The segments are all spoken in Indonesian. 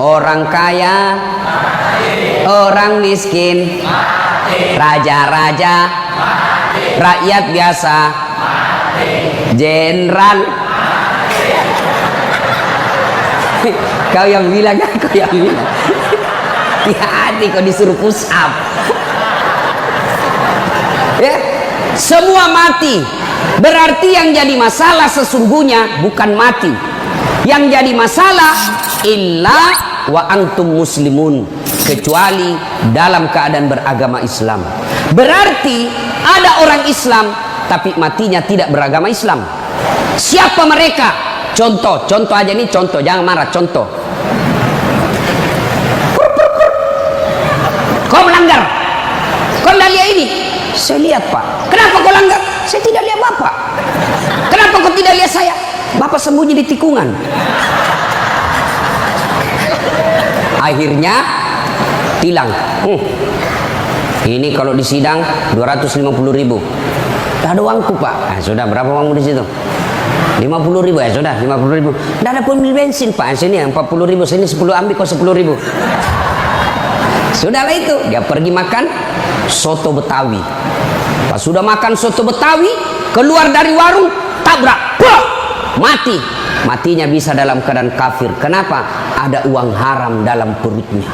Orang kaya, orang miskin, raja-raja, rakyat biasa, jenderal. Kau yang bilang kan, kau yang bilang. Hati-hati kau disuruh push up. Ya, semua mati. Berarti yang jadi masalah sesungguhnya bukan mati. Yang jadi masalah illa wa antum muslimun, kecuali dalam keadaan beragama Islam. Berarti ada orang Islam tapi matinya tidak beragama Islam. Siapa mereka? Contoh aja nih, contoh, jangan marah, contoh. Kau melanggar, kau tidak lihat ini. Saya lihat, Pak. Kenapa kau langgar? Saya tidak lihat Bapak. Kenapa kau tidak lihat saya? Bapak sembunyi di tikungan. Akhirnya tilang. Ini kalau di sidang 250.000. Tak ada uangku, Pak. Nah, sudah, berapa uangmu di situ? 50.000 ya, sudah 50.000. Tidak ada pun bensin, Pak. Sini 40.000, sini 10 ambil, kau 10.000. Sudahlah itu, dia pergi makan soto Betawi. Pas sudah makan soto Betawi, keluar dari warung, tabrak, mati. Matinya bisa dalam keadaan kafir. Kenapa? Ada uang haram dalam perutnya.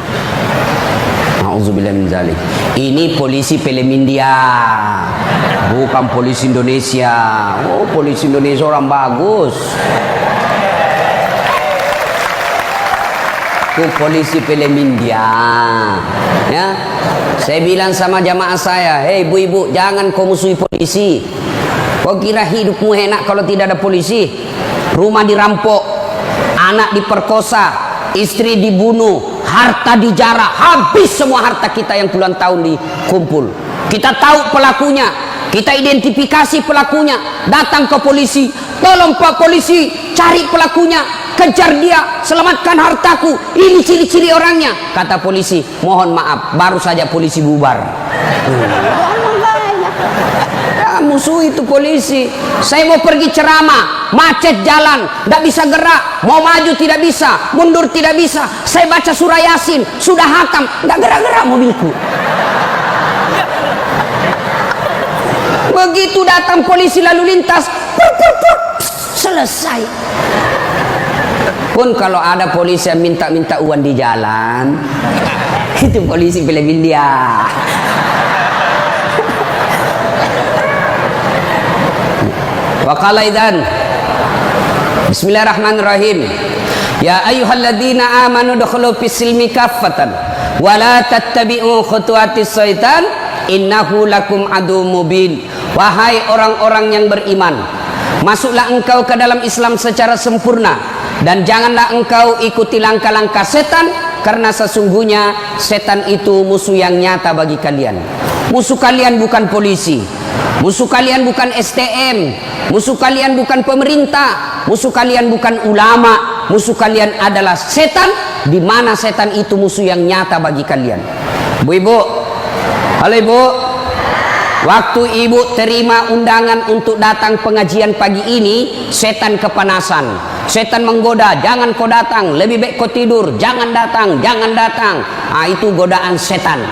Nauzubillah min dzalik. Ini polisi film India, bukan polisi Indonesia. Oh, polisi Indonesia orang bagus. Itu polisi film India. Ya, saya bilang sama jamaah saya, hei ibu-ibu, jangan kau musuhi polisi. Kau kira hidupmu enak kalau tidak ada polisi? Rumah dirampok, anak diperkosa, istri dibunuh, harta dijarah, habis semua harta kita yang puluhan tahun dikumpul. Kita tahu pelakunya, kita identifikasi pelakunya, datang ke polisi, tolong Pak polisi, cari pelakunya, kejar dia, selamatkan hartaku, ini ciri-ciri orangnya. Kata polisi, mohon maaf, baru saja polisi bubar. Musuh itu polisi. Saya mau pergi ceramah, macet jalan, tidak bisa gerak, mau maju tidak bisa, mundur tidak bisa. Saya baca surah Yasin, sudah hatam, tidak gerak-gerak mobilku. Begitu datang polisi lalu lintas, selesai. Pun kalau ada polisi yang minta-minta uang di jalan, itu polisi film India. Waqala idzan Bismillahirrahmanirrahim. Ya ayyuhalladzina amanu dukhulu fis-silmi kaffatan wa la tattabi'u khutuwatis syaitan innahu lakum aduwwum mubin. Wahai orang-orang yang beriman, masuklah engkau ke dalam Islam secara sempurna dan janganlah engkau ikuti langkah-langkah setan, karena sesungguhnya setan itu musuh yang nyata bagi kalian. Musuh kalian bukan polisi, musuh kalian bukan STM, musuh kalian bukan pemerintah, musuh kalian bukan ulama, musuh kalian adalah setan, di mana setan itu musuh yang nyata bagi kalian. Bu-ibu, halo ibu, waktu ibu terima undangan untuk datang pengajian pagi ini, setan kepanasan, setan menggoda, jangan kau datang, lebih baik kau tidur, jangan datang, jangan datang. Ah, itu godaan setan.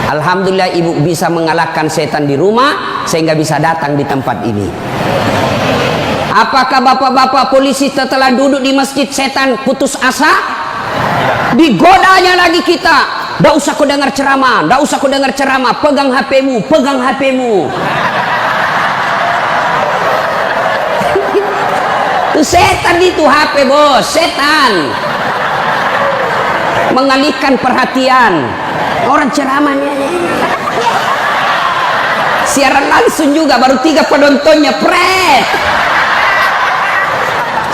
Alhamdulillah ibu bisa mengalahkan setan di rumah sehingga bisa datang di tempat ini. Apakah bapak-bapak polisi setelah duduk di masjid setan putus asa? Digodanya lagi kita. Nggak usah kau dengar ceramah, nggak usah kau dengar ceramah, pegang HP-mu, pegang HP-mu. Itu setan itu HP bos, setan. Mengalihkan perhatian. Orang ceramahnya siaran langsung juga, baru 3 penontonnya, pret.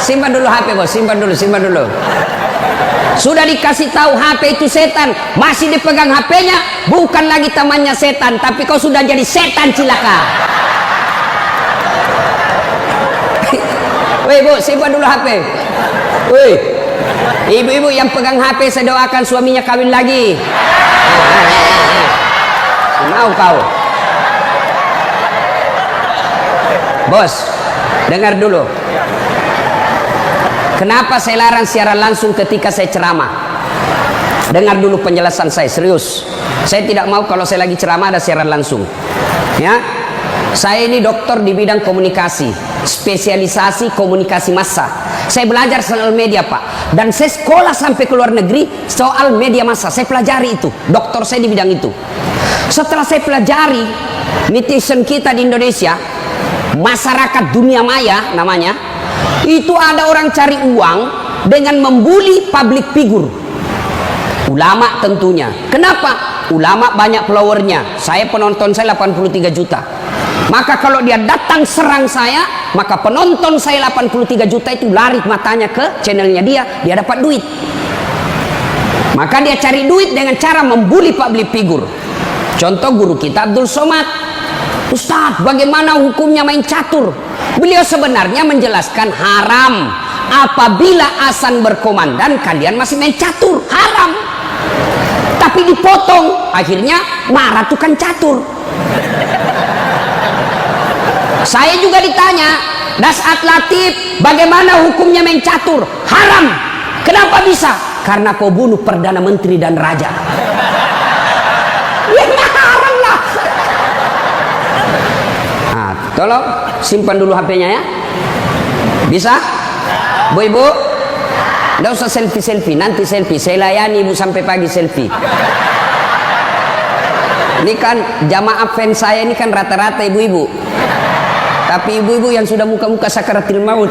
Simpan dulu HP bos, simpan dulu. Sudah dikasih tahu HP itu setan, masih dipegang HP-nya, bukan lagi temannya setan, tapi kau sudah jadi setan cilaka. Woi bu, simpan dulu HP. Woi, ibu-ibu yang pegang HP, saya doakan suaminya kawin lagi. Mau kau? Bos, dengar dulu. Kenapa saya larang siaran langsung ketika saya ceramah? Dengar dulu penjelasan saya, serius. Saya tidak mau kalau saya lagi ceramah ada siaran langsung. Ya, saya ini dokter di bidang komunikasi, spesialisasi komunikasi massa. Saya belajar soal media, Pak, dan saya sekolah sampai ke luar negeri soal media massa. Saya pelajari itu, dokter saya di bidang itu. Setelah saya pelajari netizen kita di Indonesia, masyarakat dunia maya namanya, itu ada orang cari uang dengan membuli public figure. Ulama tentunya. Kenapa? Ulama banyak followernya. Saya penonton saya 83 juta. Maka kalau dia datang serang saya, maka penonton saya 83 juta itu lari matanya ke channelnya dia dapat duit. Maka dia cari duit dengan cara membuli public figure. Contoh guru kita Abdul Somad. Ustadz, bagaimana hukumnya main catur? Beliau sebenarnya menjelaskan haram apabila azan berkomandan kalian masih main catur, haram. Tapi dipotong, akhirnya marah tukang catur. Saya juga ditanya, Dasat Latif, bagaimana hukumnya main catur? Haram. Kenapa bisa? Karena kau bunuh Perdana Menteri dan Raja. Ya haram lah. Nah, tolong simpan dulu HP-nya ya. Bisa? Bu ibu, nggak usah selfie, nanti selfie. Saya layani ibu sampai pagi selfie. Ini kan jamaah fans saya ini kan rata-rata ibu-ibu. Tapi ibu-ibu yang sudah muka-muka sakaratil maut.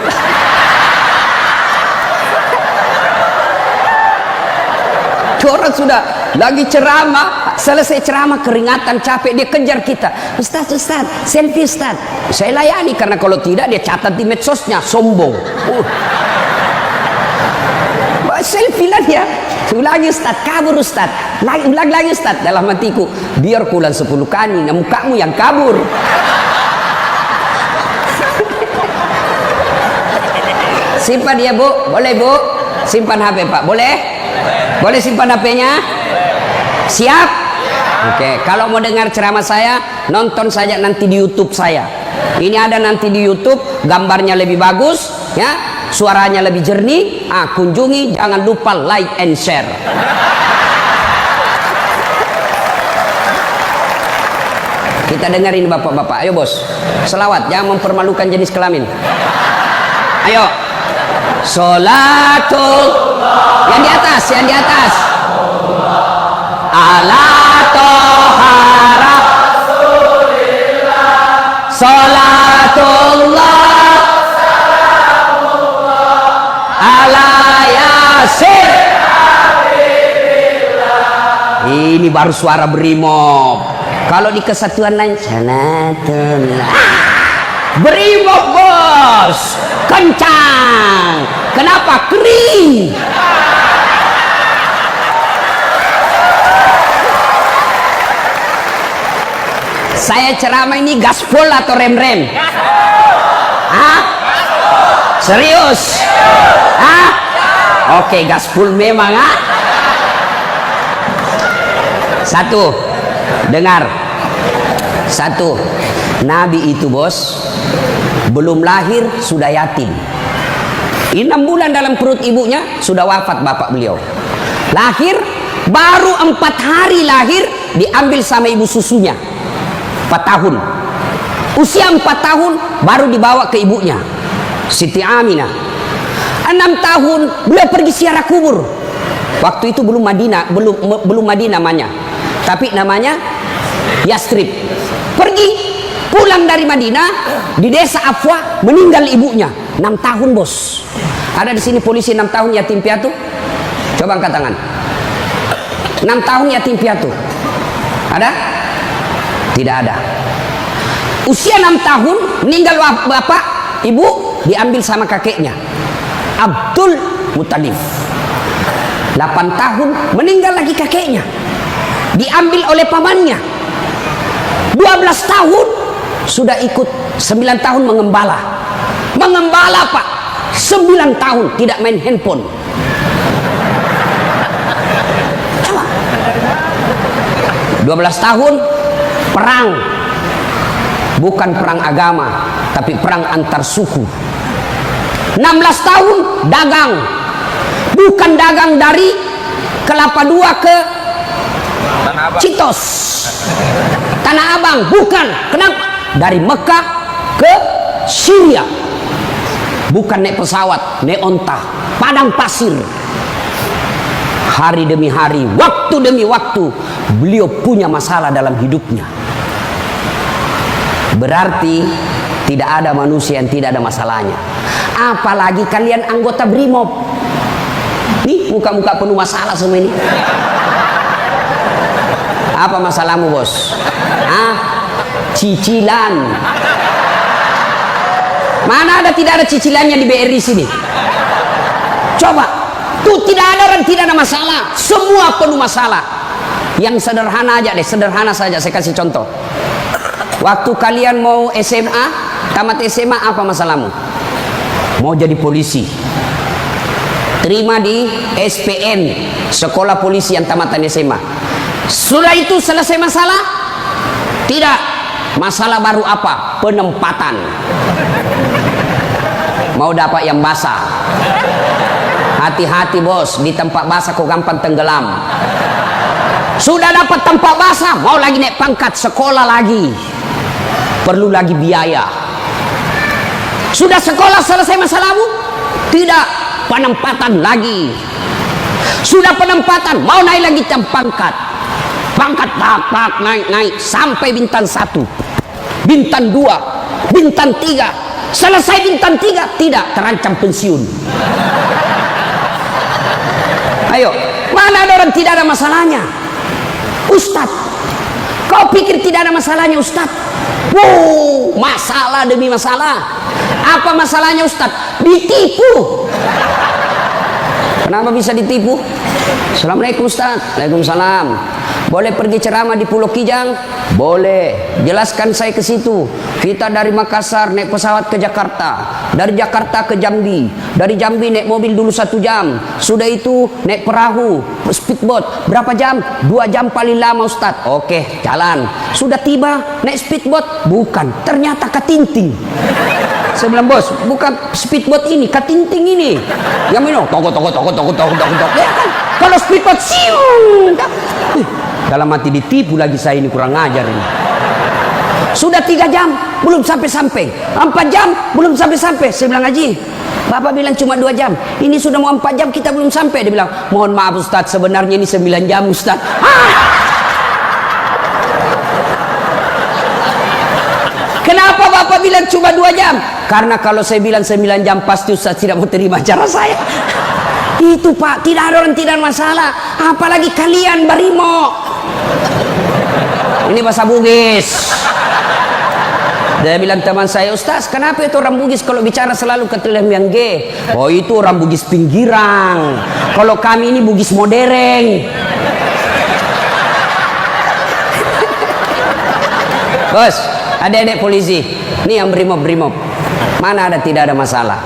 Orang sudah lagi ceramah, selesai ceramah keringatan, capek, dia kejar kita. Ustaz, selfie Ustaz. Saya layani karena kalau tidak dia catat di medsosnya, sombong. Selfie lah dia. Ulangi Ustaz, kabur Ustaz. Ulang lagi Ustaz. Dalam hatiku, biar kulan 10 kali, mukamu yang kabur. Simpan dia bu, boleh bu. Simpan HP Pak, boleh? Boleh simpan HP-nya? Siap? Oke, kalau mau dengar ceramah saya, nonton saja nanti di YouTube saya. Ini ada nanti di YouTube, gambarnya lebih bagus, ya, suaranya lebih jernih. Kunjungi, jangan lupa like and share. Kita dengerin bapak-bapak, ayo bos. Selawat, jangan mempermalukan jenis kelamin. Ayo. Sholatul yang di atas ala tohara sholatullah ala yasin. Ini baru suara brimob. Kalau di kesatuan lain sholatullah brimob bos, kencang. Kenapa? Kering. Saya ceramah ini gaspol atau rem-rem? Hah? Serius? Hah? Oke, gaspol memang. Satu, dengar. Satu, Nabi itu bos belum lahir sudah yatim. 6 bulan dalam perut ibunya sudah wafat bapak beliau. Lahir baru 4 hari lahir diambil sama ibu susunya. 4 tahun. Usia 4 tahun baru dibawa ke ibunya Siti Aminah. 6 tahun beliau pergi ziarah kubur. Waktu itu belum Madinah, belum Madinah namanya, tapi namanya Yastrib. Pergi pulang dari Madinah, di desa Afwa meninggal ibunya. 6 tahun bos. Ada di sini polisi 6 tahun yatim piatu? Coba angkat tangan. 6 tahun yatim piatu. Ada? Tidak ada. Usia 6 tahun meninggal bapak, ibu diambil sama kakeknya Abdul Muttalib. 8 tahun meninggal lagi kakeknya, diambil oleh pamannya. 12 tahun sudah ikut, 9 tahun mengembala pak, 9 tahun tidak main handphone. Coba 12 tahun perang, bukan perang agama tapi perang antar suku. 16 tahun dagang. Bukan dagang dari Kelapa Dua ke Citos, Tanah Abang, bukan. Kenapa? Dari Mekah ke Syria. Bukan naik pesawat, naik onta, padang pasir. Hari demi hari, waktu demi waktu, beliau punya masalah dalam hidupnya. Berarti tidak ada manusia yang tidak ada masalahnya. Apalagi kalian anggota BRIMOB. Nih, muka-muka penuh masalah semua ini. Apa masalahmu, bos? Cicilan. Mana ada tidak ada cicilannya di BRI sini? Coba, tuh tidak ada orang tidak ada masalah. Semua penuh masalah. Yang sederhana aja deh, sederhana saja. Saya kasih contoh. Waktu kalian mau SMA, tamat SMA, apa masalahmu? Mau jadi polisi. Terima di SPN, Sekolah Polisi yang tamatan SMA. Sudah itu selesai masalah? Tidak. Masalah baru apa? Penempatan. Mau dapat yang basah. Hati-hati bos, di tempat basah kok gampang tenggelam. Sudah dapat tempat basah, mau lagi naik pangkat, sekolah lagi. Perlu lagi biaya. Sudah sekolah selesai masalahmu? Tidak. Penempatan lagi. Sudah penempatan, mau naik lagi pangkat. Pangkat tak naik sampai bintang 1, bintang 2, bintang 3. Selesai bintang 3, tidak, terancam pensiun. Ayo, mana ada orang tidak ada masalahnya? Ustadz, kau pikir tidak ada masalahnya Ustadz? Wow, masalah demi masalah. Apa masalahnya Ustadz? Ditipu. Kenapa bisa ditipu? Assalamualaikum Ustadz. Waalaikumsalam. Boleh pergi ceramah di Pulau Kijang? Boleh. Jelaskan saya ke situ. Kita dari Makassar naik pesawat ke Jakarta, dari Jakarta ke Jambi, dari Jambi naik mobil dulu 1 jam. Sudah itu naik perahu, speedboat. Berapa jam? 2 jam paling lama Ustadz. Oke, jalan. Sudah tiba naik speedboat? Bukan. Ternyata katinting. Saya bilang, bos, bukan speedboat ini, katinting ini. Yang minum, toko. Ya kan? Kalau speedboat, siung. Dalam hati ditipu lagi saya ini, kurang ngajar ini. Sudah 3 jam, belum sampai-sampai. 4 jam, belum sampai-sampai. Saya bilang, Haji, Bapak bilang cuma 2 jam. Ini sudah mau 4 jam, kita belum sampai. Dia bilang, mohon maaf Ustadz, sebenarnya ini 9 jam Ustadz. Kenapa Bapak bilang cuma 2 jam? Karena kalau saya bilang 9 jam pasti Ustaz tidak mau terima cara saya. Itu Pak, tidak ada orang tidak masalah. Apalagi kalian Barimo. Ini bahasa Bugis. Dia bilang teman saya, Ustaz, kenapa itu orang Bugis kalau bicara selalu ke telam yang G? Oh itu orang Bugis pinggiran. Kalau kami ini Bugis modern. Bos, adik-adik polisi, ini yang brimob. Mana ada tidak ada masalah.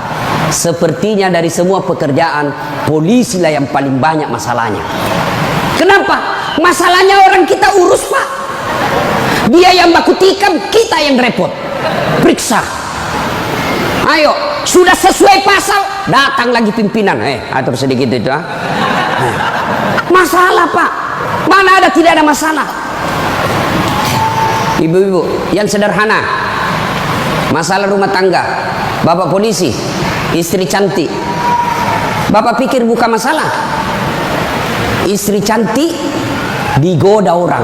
Sepertinya dari semua pekerjaan, polisi lah yang paling banyak masalahnya. Kenapa? Masalahnya orang kita urus Pak. Dia yang baku tikam, kita yang repot. Periksa. Ayo, sudah sesuai pasal, datang lagi pimpinan. Atur sedikit itu. Masalah Pak. Mana ada tidak ada masalah. Ibu-ibu yang sederhana, masalah rumah tangga, bapak polisi, istri cantik, bapak pikir bukan masalah. Istri cantik digoda orang,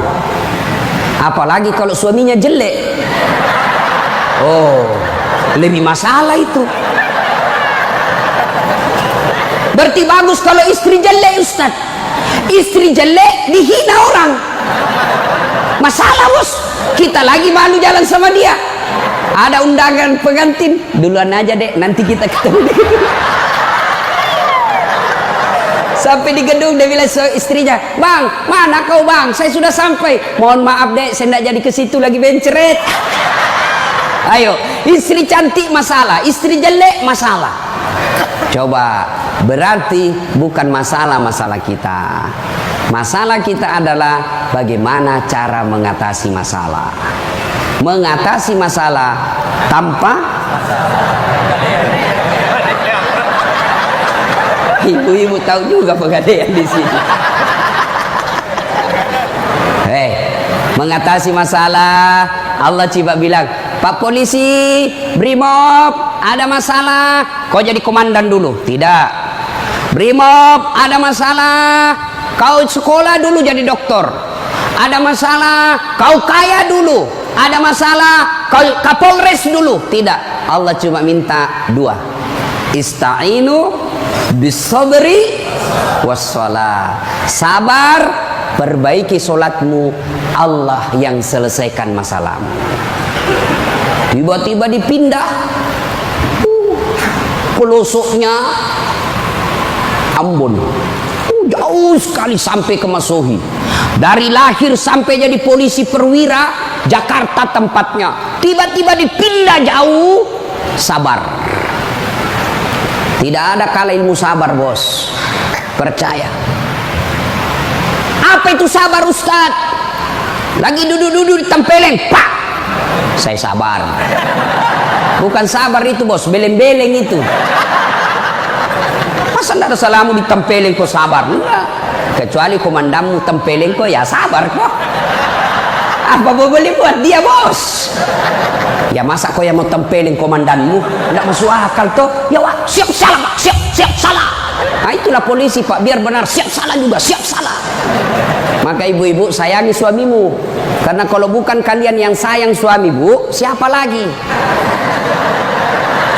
apalagi kalau suaminya jelek. Oh, lebih masalah itu. Berarti bagus kalau istri jelek Ustaz. Istri jelek dihina orang. Masalah bos. Kita lagi malu jalan sama dia. Ada undangan pengantin, duluan aja dek, nanti kita ketemu di gedung. Sampai di gedung dia bilang istrinya, bang, mana kau bang? Saya sudah sampai. Mohon maaf dek, saya tidak jadi ke situ lagi benceret. Ayo, istri cantik masalah, istri jelek masalah. Coba, berarti bukan masalah kita. Masalah kita adalah bagaimana cara mengatasi masalah. Mengatasi masalah tanpa Ibu-ibu tahu juga pegadaian di sini. Mengatasi masalah, Allah coba bilang, Pak Polisi, Brimob, ada masalah, kau jadi komandan dulu. Tidak. Brimob, ada masalah, kau sekolah dulu jadi dokter. Ada masalah, kau kaya dulu. Ada masalah, kau Kapolres dulu. Tidak. Allah cuma minta dua. Ista'inu bis-sabri was-shalah. Sabar, perbaiki solatmu, Allah yang selesaikan masalahmu. Tiba-tiba dipindah pelosoknya Ambon, jauh sekali sampai ke Masohi. Dari lahir sampai jadi polisi perwira, Jakarta tempatnya. Tiba-tiba dipindah jauh. Sabar. Tidak ada kalah ilmu sabar, bos. Percaya. Apa itu sabar, Ustaz? Lagi duduk-duduk di tempeleng, pak. Saya sabar. Bukan sabar itu, bos, beleng-beleng itu. Masa tidak ada salahmu di tempeleng kok sabar? Enggak. Kecuali komandanmu tempeleng kok, ya sabar kok. Apa boleh buat dia, bos? Ya masa kau yang mau tempeleng komandanmu? Tidak masuk akal toh. Ya wah, siap salah, pak. Siap salah. Nah itulah polisi, pak. Biar benar, siap salah juga, siap salah. Maka ibu-ibu sayangi suamimu, karena kalau bukan kalian yang sayang suami, bu, siapa lagi?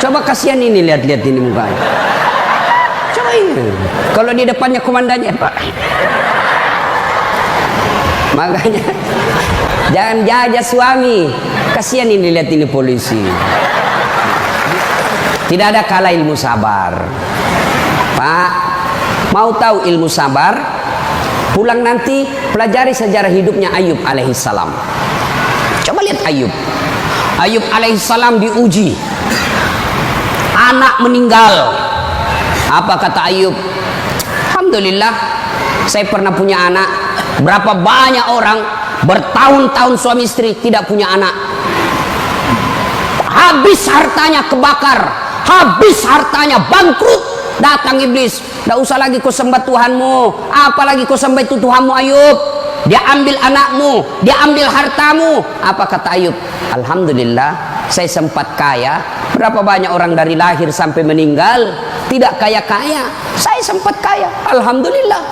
Coba kasihan ini, lihat-lihat ini mukanya. Coba ini. Kalau di depannya komandannya, pak. Makanya jangan jajah suami. Kasihan ini, lihat ini polisi. Tidak ada kalah ilmu sabar. Pak, mau tahu ilmu sabar? Pulang nanti pelajari sejarah hidupnya Ayub alaihissalam. Coba lihat Ayub. Ayub alaihissalam diuji. Anak meninggal. Apa kata Ayub? Alhamdulillah, saya pernah punya anak. Berapa banyak orang bertahun-tahun suami istri tidak punya anak. Habis hartanya kebakar. Habis hartanya bangkrut. Datang iblis, tidak usah lagi kau sembah Tuhanmu, apalagi kau sembah itu Tuhanmu Ayub. Dia ambil anakmu, dia ambil hartamu. Apa kata Ayub? Alhamdulillah, saya sempat kaya. Berapa banyak orang dari lahir sampai meninggal tidak kaya-kaya, saya sempat kaya. Alhamdulillah.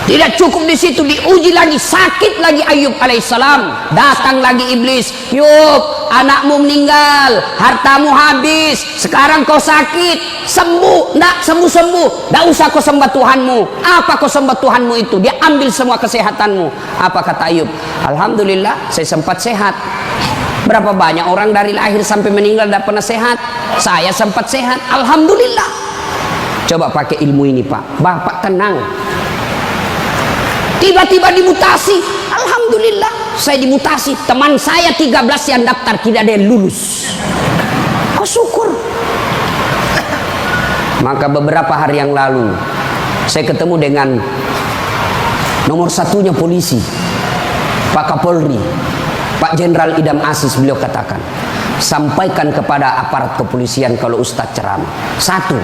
Tidak cukup di situ, diuji lagi, sakit lagi Ayub alaihissalam. Datang lagi iblis, Yub, anakmu meninggal, hartamu habis, sekarang kau sakit, sembuh, nak sembuh-sembuh, tidak usah kau sembah Tuhanmu. Apa kau sembah Tuhanmu itu? Dia ambil semua kesehatanmu. Apa kata Ayub? Alhamdulillah, saya sempat sehat. Berapa banyak orang dari lahir sampai meninggal tidak pernah sehat? Saya sempat sehat, alhamdulillah. Coba pakai ilmu ini, Pak. Bapak tenang. Tiba-tiba dimutasi, alhamdulillah saya dimutasi. Teman saya 13 yang daftar tidak ada yang lulus. Oh syukur. Maka beberapa hari yang lalu saya ketemu dengan nomor satunya polisi, Pak Kapolri, Pak Jenderal Idam Aziz. Beliau katakan, sampaikan kepada aparat kepolisian kalau Ustadz ceramah. Satu,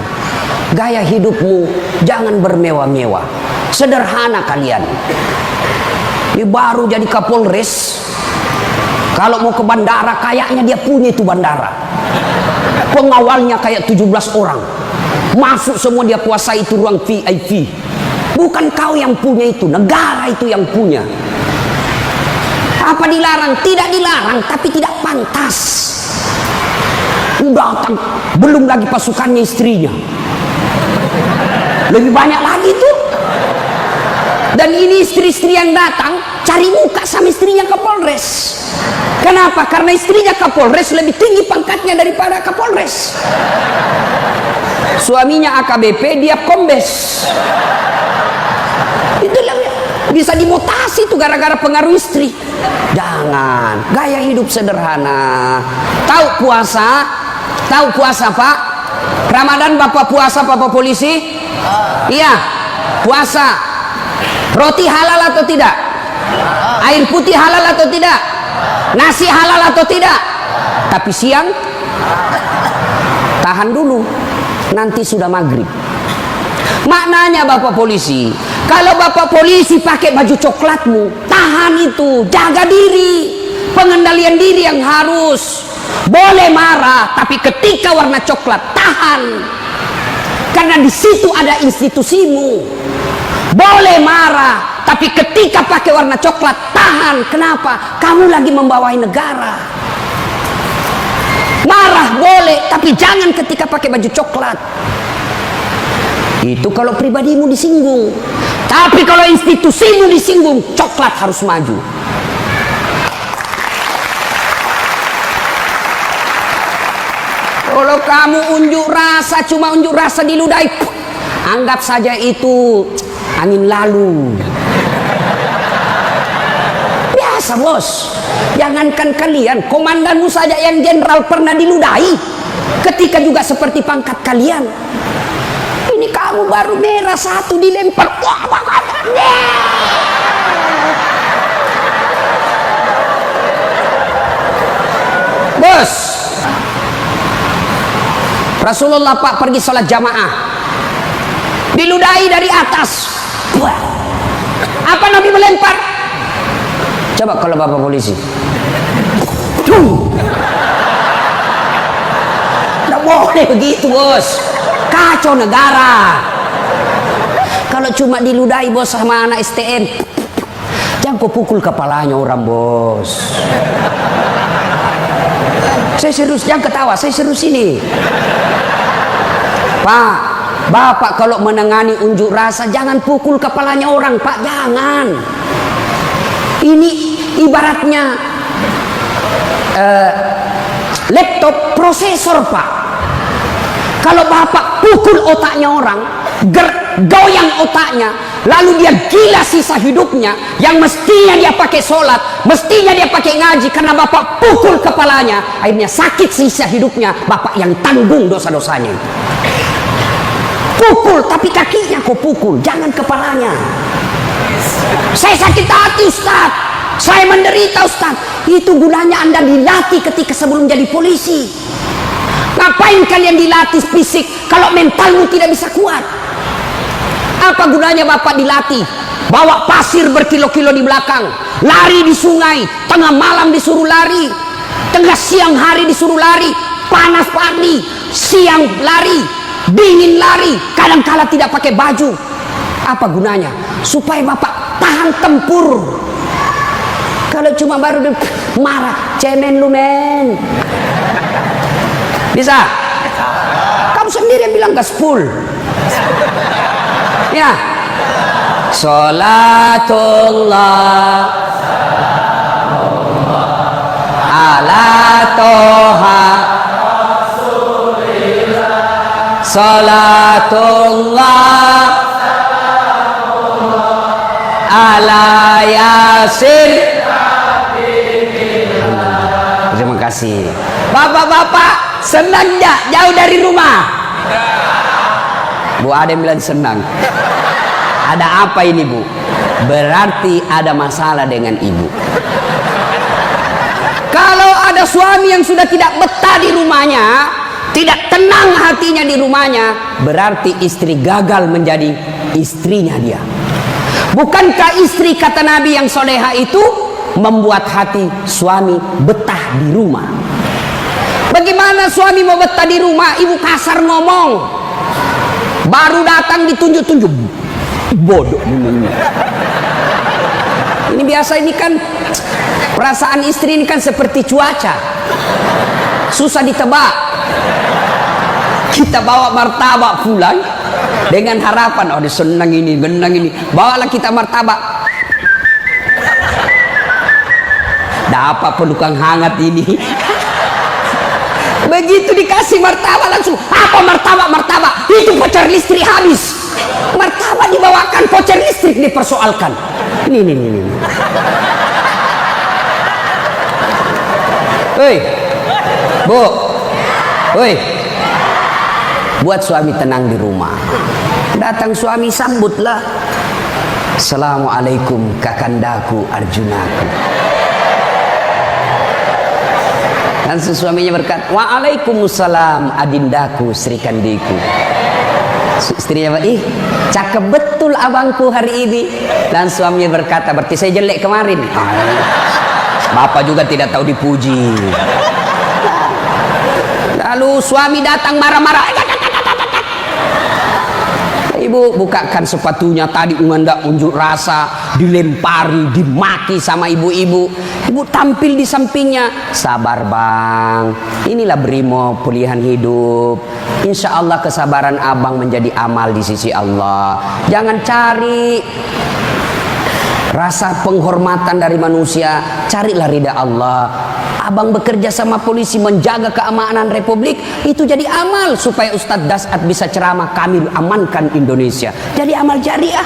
gaya hidupmu jangan bermewah-mewah. Sederhana kalian. Ini baru jadi Kapolres. Kalau mau ke bandara, kayaknya dia punya itu bandara. Pengawalnya kayak 17 orang. Masuk semua, dia kuasai itu ruang VIP. Bukan kau yang punya itu, negara itu yang punya. Apa dilarang? Tidak dilarang, tapi tidak pantas. Udah datang, belum lagi pasukannya istrinya. Lebih banyak lagi tuh. Dan ini istri-istri yang datang cari muka sama istrinya Kapolres. Kenapa? Karena istrinya Kapolres lebih tinggi pangkatnya daripada Kapolres. Suaminya AKBP, dia kombes. Itulah bisa dimutasi tuh gara-gara pengaruh istri. Jangan, gaya hidup sederhana. Tahu puasa? Tahu puasa, Pak? Ramadan Bapak puasa, Bapak polisi? Iya, puasa. Roti halal atau tidak? Air putih halal atau tidak? Nasi halal atau tidak? Tapi siang tahan dulu. nanti sudah maghrib. Maknanya Bapak polisi, kalau Bapak polisi pakai baju coklatmu, tahan itu, jaga diri. Pengendalian diri yang harus. Boleh marah, tapi ketika warna coklat, tahan. Karena di situ ada institusimu. Boleh marah, tapi ketika pakai warna coklat, tahan. Kenapa? Kamu lagi membawai negara. Marah boleh, tapi jangan ketika pakai baju coklat. Itu kalau pribadimu disinggung. Tapi kalau institusimu disinggung, coklat harus maju. Kalau kamu unjuk rasa, cuma unjuk rasa diludahi, anggap saja itu angin lalu. Biasa bos. Jangankan kalian, komandanmu saja yang jenderal pernah diludahi. Ketika juga seperti pangkat kalian. Ini kamu baru merah satu dilempar. Bos, Rasulullah Pak pergi sholat jamaah, diludahi dari atas. Apa Nabi melempar? Coba kalau Bapak polisi. Tidak boleh begitu bos, kacau negara. Kalau cuma diludahi bos sama anak STM, jangan kau pukul kepalanya orang bos. Saya serius, jangan ketawa, saya serius ini. Pak, Bapak kalau menangani unjuk rasa jangan pukul kepalanya orang, Pak, jangan. Ini ibaratnya laptop prosesor, Pak. Kalau Bapak pukul otaknya orang, goyang otaknya, lalu dia gila sisa hidupnya, yang mestinya dia pakai sholat, mestinya dia pakai ngaji, karena Bapak pukul kepalanya, akhirnya sakit sisa hidupnya, Bapak yang tanggung dosa-dosanya. Pukul, tapi kakinya kau pukul, jangan kepalanya. Saya sakit hati Ustaz, saya menderita Ustaz. Itu gunanya Anda dilatih ketika sebelum jadi polisi. Ngapain kalian dilatih fisik kalau mentalmu tidak bisa kuat? Apa gunanya Bapak dilatih? Bawa pasir berkilo-kilo di belakang, lari di sungai, tengah malam disuruh lari, tengah siang hari disuruh lari, panas pagi, siang lari, dingin lari, kadang-kala tidak pakai baju. Apa gunanya? Supaya Bapak tahan tempur. Kalau cuma baru marah, cemen lu men. Bisa? Kamu sendiri yang bilang gaspol. Ya. Salatullah ala toha salatullah ala yasin. Terima kasih. Bapak-bapak senang gak jauh dari rumah? Bu Adem bilang senang. Ada apa ini Bu? Berarti ada masalah dengan ibu. Kalau ada suami yang sudah tidak betah di rumahnya, tidak tenang hatinya di rumahnya, berarti istri gagal menjadi istrinya dia. Bukankah istri kata Nabi yang soleha itu membuat hati suami betah di rumah? Bagaimana suami mau betah di rumah? Ibu kasar ngomong, baru datang ditunjuk-tunjuk, bodoh ini. Ini biasa, ini kan perasaan istri ini kan seperti cuaca, susah ditebak. Kita bawa martabak pulang dengan harapan, oh senang ini, genang ini, bawalah kita martabak. Dapat pelukan hangat ini. Begitu dikasih martabak langsung, apa martabak? Itu voucher listrik habis. Martabak dibawakan, voucher listrik dipersoalkan. Ini. Hei, Bu, hei, buat suami tenang di rumah. Datang suami sambutlah. Assalamualaikum kakandaku Arjunaku. Langsung suaminya berkata, waalaikumsalam adindaku Sri Kandiku. Istrinya, ih cakep betul abangku hari ini. Dan suaminya berkata, berarti saya jelek kemarin. Bapak juga tidak tahu dipuji. Lalu suami datang marah-marah. Ibu bukakan sepatunya, tadi hendak unjuk rasa, dilempari, dimaki sama ibu-ibu. Ibu tampil di sampingnya, sabar bang, inilah brimo pilihan hidup. Insya Allah kesabaran abang menjadi amal di sisi Allah. Jangan cari rasa penghormatan dari manusia, carilah ridha Allah. Abang bekerja sama polisi menjaga keamanan Republik, itu jadi amal supaya Ustadz Dasat bisa ceramah, kami amankan Indonesia. Jadi amal jariah.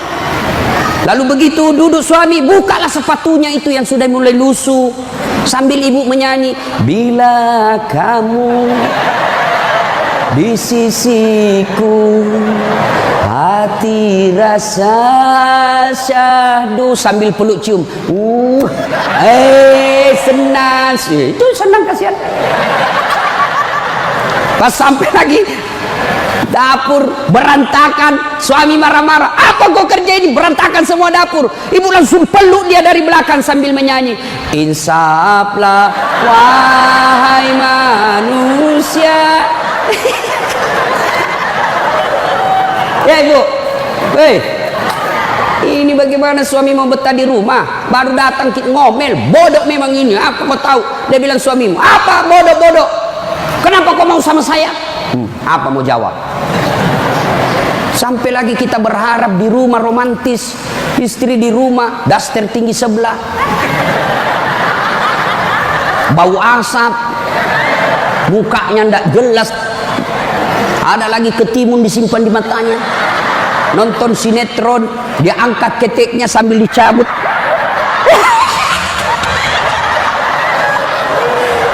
Lalu begitu duduk suami, bukalah sepatunya itu yang sudah mulai lusuh, sambil ibu menyanyi, bila kamu di sisiku, hati rasa syahdu, sambil peluk cium. Senang sih, itu senang kasihan. Pas sampai lagi dapur berantakan, suami marah-marah, apa kau kerja ini, berantakan semua dapur. Ibu langsung peluk dia dari belakang sambil menyanyi, insaflah wahai manusia. Ya ibu, ini bagaimana suami mau betah di rumah, baru datang ngomel, bodoh memang ini, apa kau tahu? Dia bilang suamimu, apa bodoh-bodoh? Kenapa kau mau sama saya? Apa mau jawab? Sampai lagi kita berharap di rumah romantis, istri di rumah, daster tinggi sebelah, bau asap, mukanya ndak jelas, ada lagi ketimun disimpan di matanya. Nonton sinetron, dia angkat keteknya sambil dicabut.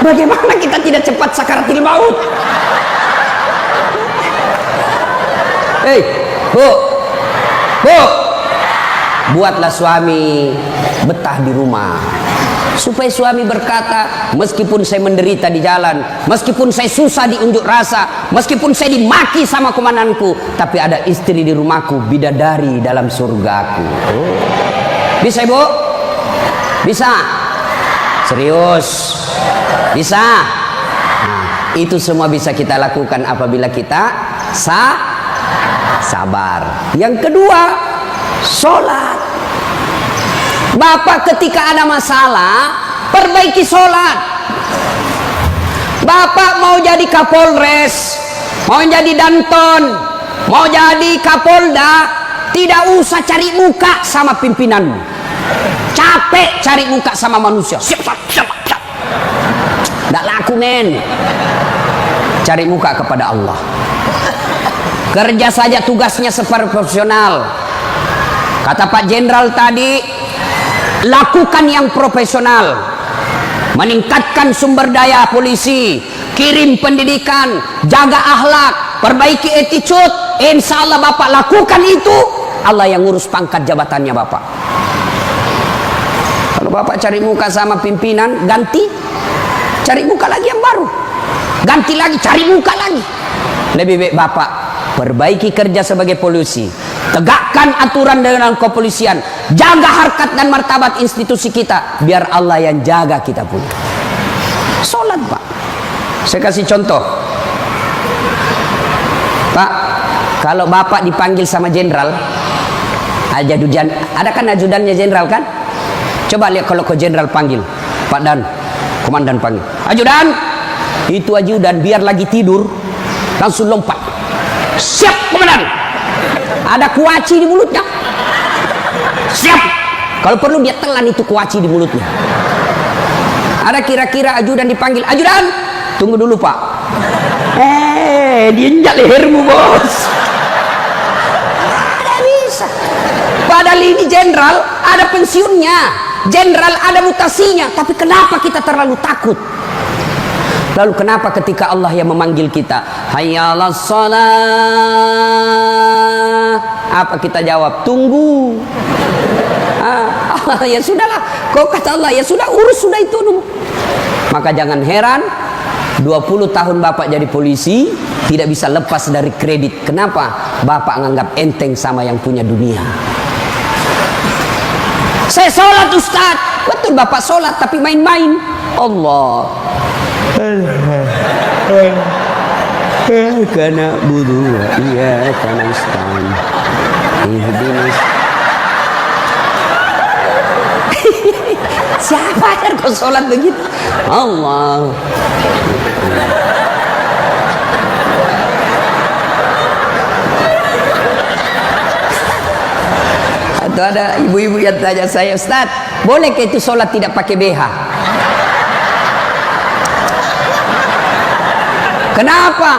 Bagaimana kita tidak cepat sakaratil maut? Hei, bu, buatlah suami betah di rumah, supaya suami berkata, meskipun saya menderita di jalan, meskipun saya susah di unjuk rasa, meskipun saya dimaki sama komandanku, tapi ada istri di rumahku, bidadari dalam surgaku. Bisa ibu? Bisa? Serius? Bisa? Nah, itu semua bisa kita lakukan apabila kita sabar. Yang kedua, sholat. Bapak ketika ada masalah, perbaiki sholat. Bapak mau jadi Kapolres, mau jadi Danton, mau jadi Kapolda, tidak usah cari muka sama pimpinanmu. Capek cari muka sama manusia. Siap. Tidak laku men. Cari muka kepada Allah. Kerja saja tugasnya seperti profesional. Kata Pak Jenderal tadi, lakukan yang profesional, meningkatkan sumber daya polisi, kirim pendidikan, jaga akhlak, perbaiki attitude. Insya Allah Bapak lakukan itu, Allah yang ngurus pangkat jabatannya Bapak. Kalau Bapak cari muka sama pimpinan, ganti, cari muka lagi yang baru, ganti lagi, cari muka lagi. Lebih baik Bapak perbaiki kerja sebagai polisi, tegakkan aturan dengan kepolisian, jaga harkat dan martabat institusi kita, biar Allah yang jaga kita pun. Sholat Pak. Saya kasih contoh Pak, kalau Bapak dipanggil sama jenderal, ajudan, ada kan ajudannya jenderal kan? Coba lihat kalau ke jenderal panggil, Pak Dan, komandan panggil, ajudan, itu ajudan biar lagi tidur langsung lompat, siap komandan, ada kuaci di mulutnya, siap, kalau perlu dia telan itu kuaci di mulutnya. Ada kira-kira ajudan dipanggil, ajudan, tunggu dulu Pak, diinjak lehermu bos. Tidak bisa. Padahal ini jenderal ada pensiunnya, jenderal ada mutasinya, tapi kenapa kita terlalu takut? Lalu kenapa ketika Allah yang memanggil kita, hayya 'alas shalah, apa kita jawab? Tunggu. Ya sudahlah, kau kata Allah, ya sudah, urus sudah itu dulu. Maka jangan heran 20 tahun Bapak jadi polisi, tidak bisa lepas dari kredit. Kenapa? Bapak menganggap enteng sama yang punya dunia. Saya sholat Ustaz. Betul Bapak sholat, tapi main-main. Allah. Karena budu, iya karena Ustaz. Siapa yang kau sholat begitu? Allah. Atau ada ibu-ibu yang tanya saya, Ustaz, bolehkah itu sholat tidak pakai BH? Kenapa?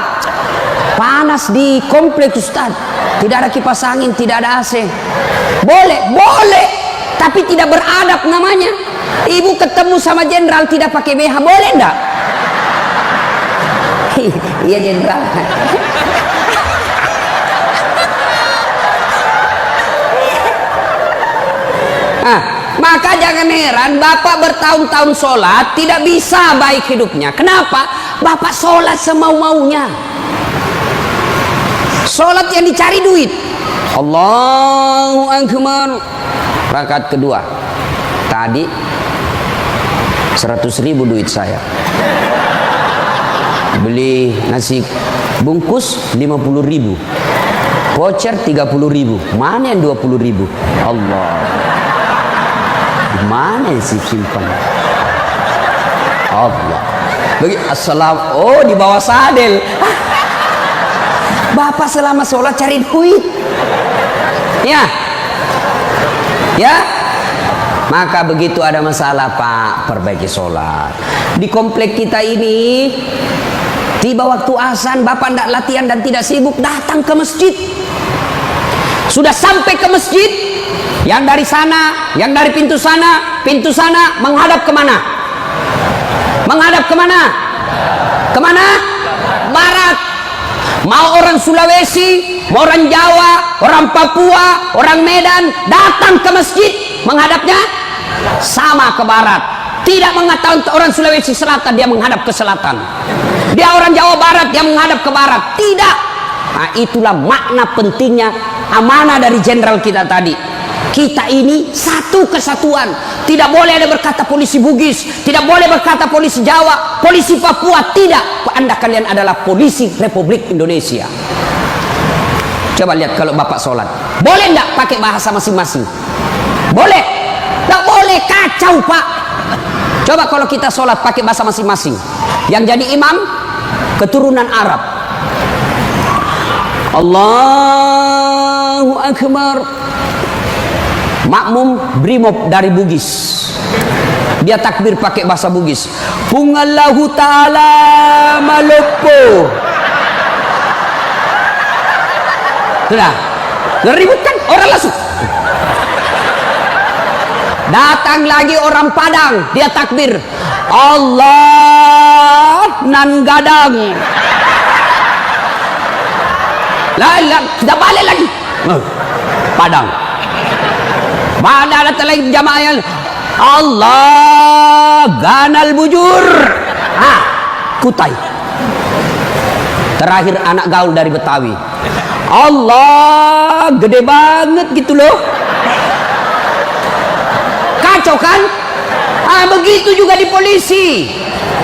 Panas di kompleks Ustaz, tidak ada kipas angin, tidak ada AC. Boleh, boleh, tapi tidak beradab namanya. Ibu ketemu sama jenderal tidak pakai BH, boleh enggak? Iya jenderal. Maka jangan heran Bapak bertahun-tahun sholat tidak bisa baik hidupnya. Kenapa? Bapak sholat semau-maunya. Sholat yang dicari duit. Allahu Akbar. Rakaat kedua. Tadi 100.000 duit saya. Beli nasi bungkus 50.000. Voucher 30.000. Mana yang 20.000? Allah. Mana sih simpan? Allah. Assalam. Oh, di bawah sadel. Bapak selama sholat cari duit. Ya. Ya. Maka begitu ada masalah Pak, perbaiki sholat. Di komplek kita ini, tiba waktu azan Bapak tidak latihan dan tidak sibuk, datang ke masjid. Sudah sampai ke masjid, yang dari sana, yang dari pintu sana menghadap kemana? Menghadap kemana? Kemana? Barat. Mau orang Sulawesi, mau orang Jawa, orang Papua, orang Medan, datang ke masjid, menghadapnya sama ke barat. Tidak mengatakan orang Sulawesi Selatan dia menghadap ke selatan, dia orang Jawa Barat dia menghadap ke barat. Tidak. Nah, itulah makna pentingnya amanah dari jenderal kita tadi. Kita ini satu kesatuan. Tidak boleh ada berkata polisi Bugis, tidak boleh berkata polisi Jawa, polisi Papua. Tidak. Anda kalian adalah polisi Republik Indonesia. Coba lihat kalau Bapak sholat, boleh enggak pakai bahasa masing-masing? Boleh? Enggak boleh, kacau Pak. Coba kalau kita sholat pakai bahasa masing-masing. Yang jadi imam keturunan Arab. Allahu Akbar. Makmum brimob dari Bugis, dia takbir pakai bahasa Bugis. Pungallahu ta'ala malopo. Sudah ribut kan orang langsung. Datang lagi orang Padang, dia takbir Allah nan gadang. Lah, kita balik lagi Padang. Mana ada lagi jamaah yang Allah ganal bujur. Kutai. Terakhir anak gaul dari Betawi. Allah gede banget gitu loh. Kacau kan? Begitu juga di polisi.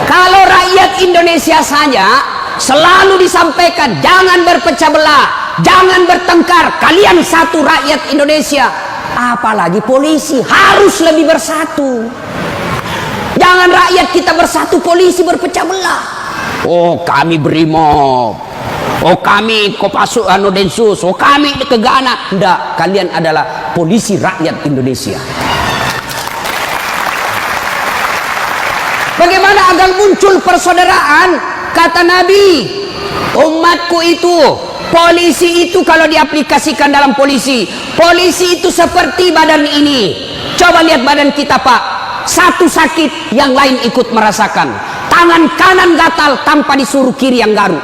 Kalau rakyat Indonesia saja selalu disampaikan jangan berpecah belah, jangan bertengkar, kalian satu rakyat Indonesia. Apalagi polisi harus lebih bersatu. Jangan rakyat kita bersatu, polisi berpecah belah. Oh kami brimob, oh kami Kopassus Densus, oh kami Kegana. Enggak, kalian adalah polisi rakyat Indonesia. Bagaimana agar muncul persaudaraan? Kata Nabi, umatku itu, polisi itu kalau diaplikasikan dalam polisi itu seperti badan ini. Coba lihat badan kita Pak, satu sakit yang lain ikut merasakan. Tangan kanan gatal tanpa disuruh kiri yang garuk,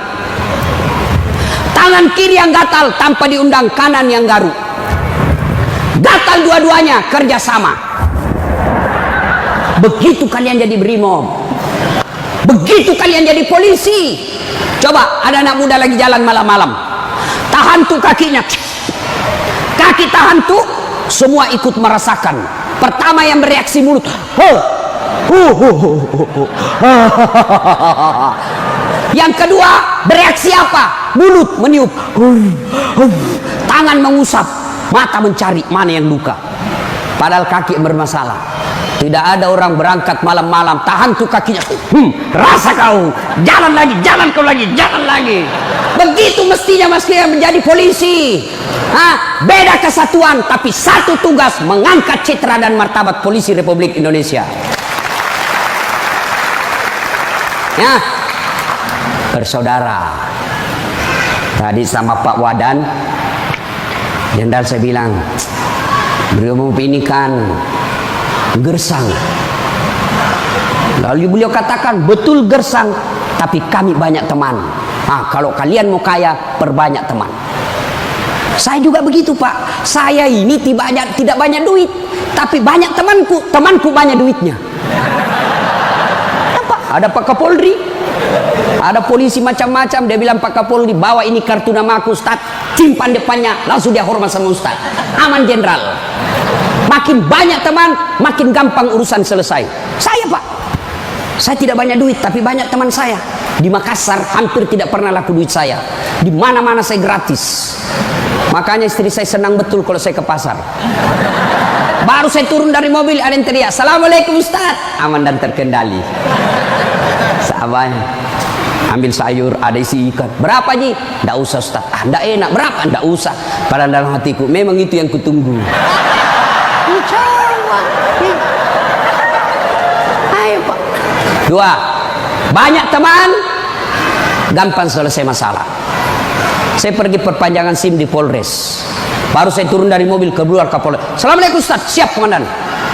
tangan kiri yang gatal tanpa diundang kanan yang garuk. Gatal dua-duanya kerjasama. Begitu kalian jadi brimob, Begitu kalian jadi polisi, coba ada anak muda lagi jalan malam-malam, tahan tuh kakinya, kaki tahan tuh, semua ikut merasakan. Pertama yang bereaksi mulut, yang kedua bereaksi apa? Mulut meniup, tangan mengusap, mata mencari mana yang luka, padahal kaki yang bermasalah. Tidak ada orang berangkat malam-malam tahan tuh kakinya, rasa kau, jalan lagi, jalan kau lagi, jalan lagi. Begitu mestinya menjadi polisi. Beda kesatuan tapi satu tugas, mengangkat citra dan martabat polisi Republik Indonesia. Ya, bersaudara. Tadi sama Pak Wadan, Jenderal saya bilang, beliau mengopinikan gersang. Lalu beliau katakan, betul gersang, tapi kami banyak teman. Kalau kalian mau kaya, perbanyak teman. Saya juga begitu, Pak. Saya ini tidak banyak duit, tapi banyak temanku. Temanku banyak duitnya. Ada Pak Kapolri, ada polisi macam-macam. Dia bilang, Pak Kapolri, bawa ini kartu nama aku, Ustaz. Simpan depannya, langsung dia hormat sama Ustaz. Aman, Jenderal. Makin banyak teman, makin gampang urusan selesai. Saya, Pak, saya tidak banyak duit, tapi banyak teman saya. Di Makassar hampir tidak pernah laku duit saya. Di mana-mana saya gratis. Makanya istri saya senang betul kalau saya ke pasar. Baru saya turun dari mobil, ada yang teriak, Assalamualaikum Ustaz. Aman dan terkendali. Sahabat, ambil sayur, ada isi ikan. Berapa Ji? Nggak usah Ustaz. Nggak enak. Berapa? Nggak usah. Padahal dalam hatiku, memang itu yang kutunggu. Ayo Pak. Dua, banyak teman, gampang selesai masalah. Saya pergi perpanjangan SIM di Polres. Baru saya turun dari mobil, keluar Kapolres. Assalamualaikum Ustaz. Siap Komandan.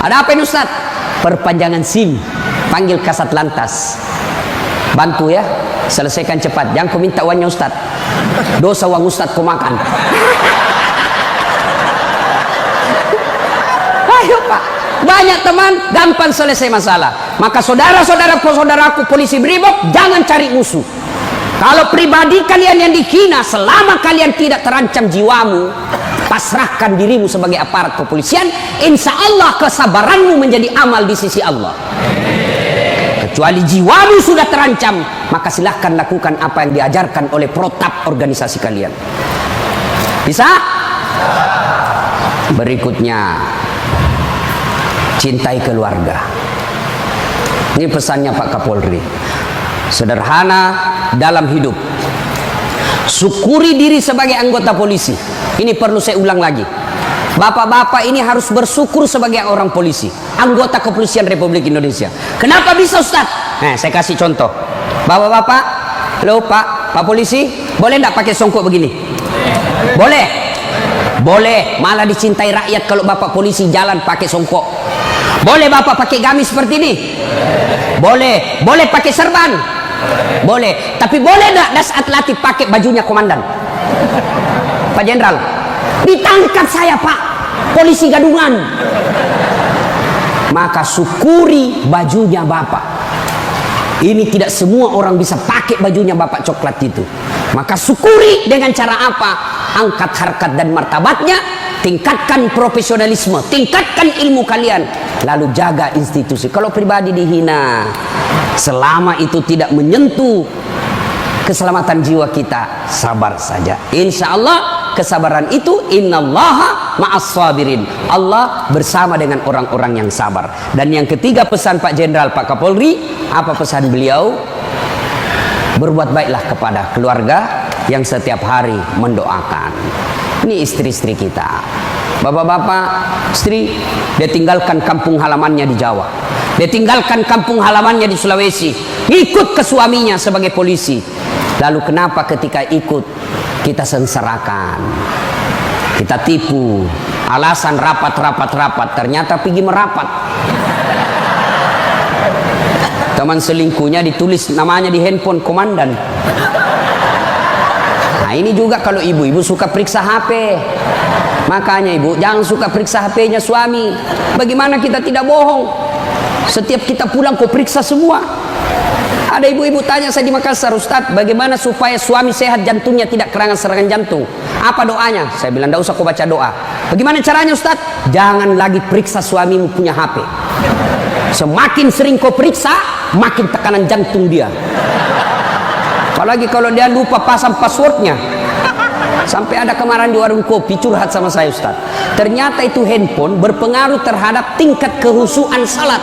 Ada apa ini Ustaz? Perpanjangan SIM. Panggil Kasat Lantas. Bantu ya, selesaikan cepat. Jangan kau minta uangnya Ustaz. Dosa uang Ustaz kau makan. Ayo Pak, banyak teman, gampang selesai masalah. Maka saudaraku polisi Brimob, jangan cari musuh. Kalau pribadi kalian yang dihina, selama kalian tidak terancam jiwamu, pasrahkan dirimu sebagai aparat kepolisian, insya Allah kesabaranmu menjadi amal di sisi Allah. Kecuali jiwamu sudah terancam, maka silahkan lakukan apa yang diajarkan oleh protap organisasi kalian. Bisa? Berikutnya, cintai keluarga. Ini pesannya Pak Kapolri. Sederhana dalam hidup. Syukuri diri sebagai anggota polisi. Ini perlu saya ulang lagi. Bapak-bapak ini harus bersyukur sebagai orang polisi, anggota kepolisian Republik Indonesia. Kenapa bisa Ustaz? Saya kasih contoh. Bapak-bapak, halo Pak polisi, boleh enggak pakai songkok begini? Boleh. Boleh, malah dicintai rakyat kalau Bapak polisi jalan pakai songkok. Boleh Bapak pakai gamis seperti ini? Boleh. Boleh pakai serban? Boleh. Tapi boleh enggak saat latih pakai bajunya komandan? Pak Jenderal, ditangkap saya Pak, polisi gadungan. Maka syukuri bajunya Bapak. Ini tidak semua orang bisa pakai bajunya Bapak coklat itu. Maka syukuri dengan cara apa? Angkat harkat dan martabatnya, tingkatkan profesionalisme, tingkatkan ilmu kalian, lalu jaga institusi. Kalau pribadi dihina, selama itu tidak menyentuh keselamatan jiwa kita, sabar saja. Insya Allah kesabaran itu, innallaha ma'as sabirin. Allah bersama dengan orang-orang yang sabar. Dan yang ketiga pesan Pak Jenderal, Pak Kapolri, apa pesan beliau? Berbuat baiklah kepada keluarga yang setiap hari mendoakan. Ini istri-istri kita. Bapak-bapak, istri, dia tinggalkan kampung halamannya di Jawa. Dia tinggalkan kampung halamannya di Sulawesi. Ikut ke suaminya sebagai polisi. Lalu kenapa ketika ikut kita sengsarakan, kita tipu, alasan rapat, ternyata pergi merapat. Teman selingkuhnya ditulis namanya di handphone komandan. Nah ini juga kalau ibu-ibu suka periksa HP. Makanya ibu jangan suka periksa HP-nya suami. Bagaimana kita tidak bohong? Setiap kita pulang kau periksa semua. Ada ibu-ibu tanya saya di Makassar, Ustadz, bagaimana supaya suami sehat jantungnya tidak serangan jantung? Apa doanya? Saya bilang, tidak usah kau baca doa. Bagaimana caranya, Ustadz? Jangan lagi periksa suamimu punya HP. Semakin sering kau periksa, makin tekanan jantung dia. Apalagi kalau dia lupa pasang passwordnya. Sampai ada kemarin di warung kopi curhat sama saya, Ustadz. Ternyata itu handphone berpengaruh terhadap tingkat kehusuan salat.